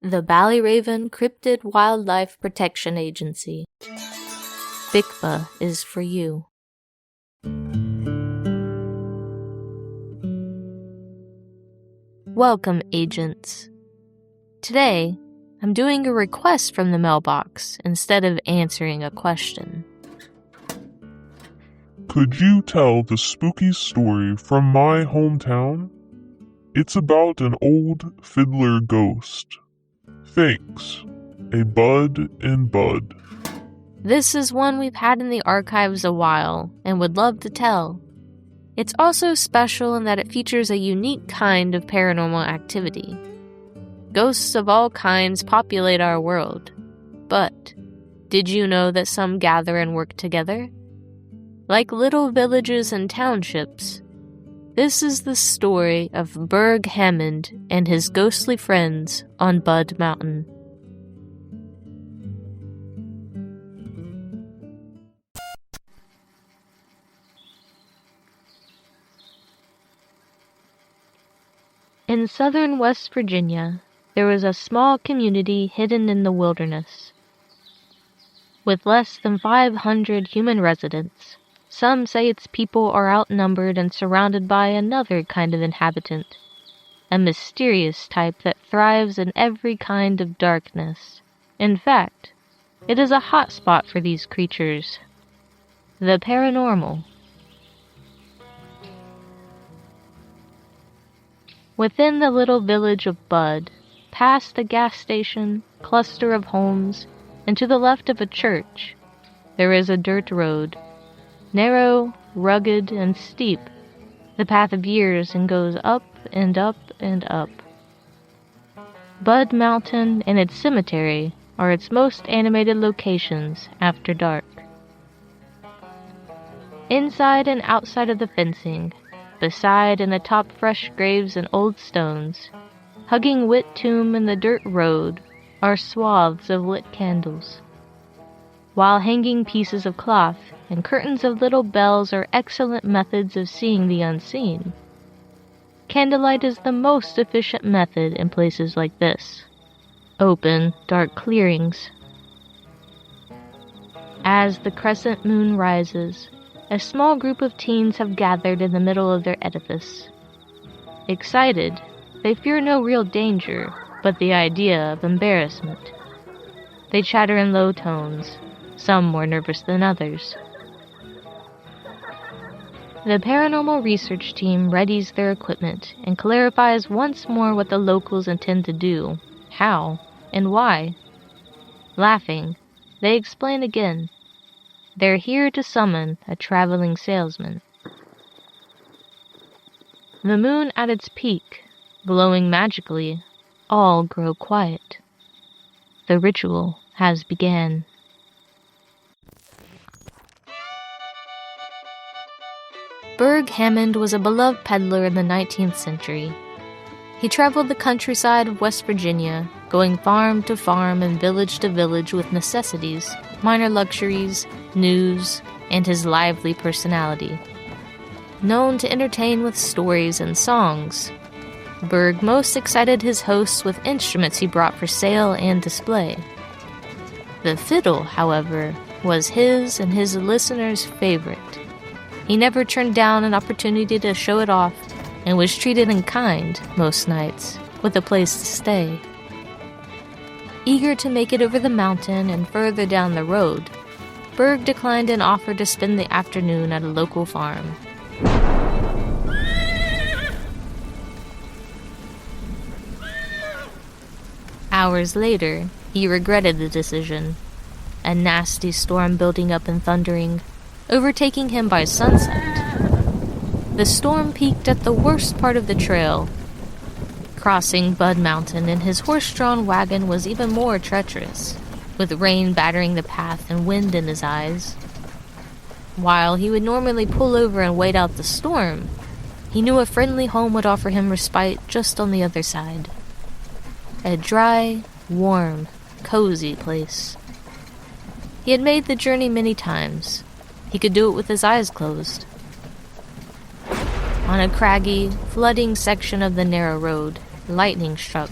The Ballyraven Cryptid Wildlife Protection Agency. BICPA is for you. Welcome, agents. Today, I'm doing a request from the mailbox instead of answering a question. Could you tell the spooky story from my hometown? It's about an old fiddler ghost. Thanks. A Bud and Bud. This is one we've had in the archives a while and would love to tell. It's also special in that it features a unique kind of paranormal activity. Ghosts of all kinds populate our world. But did you know that some gather and work together? Like little villages and townships, this is the story of Berg Hammond and his ghostly friends on Bud Mountain. In southern West Virginia, there was a small community hidden in the wilderness. With less than 500 human residents, some say its people are outnumbered and surrounded by another kind of inhabitant, a mysterious type that thrives in every kind of darkness. In fact, it is a hot spot for these creatures, the paranormal. Within the little village of Bud, past the gas station, cluster of homes, and to the left of a church, there is a dirt road. Narrow, rugged, and steep, the path of years and goes up and up and up. Bud Mountain and its cemetery are its most animated locations after dark. Inside and outside of the fencing, beside and atop fresh graves and old stones, hugging Wit Tomb and the dirt road, are swaths of lit candles. While hanging pieces of cloth and curtains of little bells are excellent methods of seeing the unseen, candlelight is the most efficient method in places like this. Open, dark clearings. As the crescent moon rises, a small group of teens have gathered in the middle of their edifice. Excited, they fear no real danger, but the idea of embarrassment. They chatter in low tones, some more nervous than others. The paranormal research team readies their equipment and clarifies once more what the locals intend to do, how, and why. Laughing, they explain again. They're here to summon a traveling salesman. The moon at its peak, glowing magically, all grow quiet. The ritual has begun. Berg Hammond was a beloved peddler in the 19th century. He traveled the countryside of West Virginia, going farm to farm and village to village with necessities, minor luxuries, news, and his lively personality. Known to entertain with stories and songs, Berg most excited his hosts with instruments he brought for sale and display. The fiddle, however, was his and his listeners' favorite. He never turned down an opportunity to show it off and was treated in kind most nights, with a place to stay. Eager to make it over the mountain and further down the road, Berg declined an offer to spend the afternoon at a local farm. Hours later, he regretted the decision, a nasty storm building up and thundering, overtaking him by sunset. The storm peaked at the worst part of the trail. Crossing Bud Mountain in his horse-drawn wagon was even more treacherous, with rain battering the path and wind in his eyes. While he would normally pull over and wait out the storm, he knew a friendly home would offer him respite just on the other side. A dry, warm, cozy place. He had made the journey many times. He could do it with his eyes closed. On a craggy, flooding section of the narrow road, lightning struck,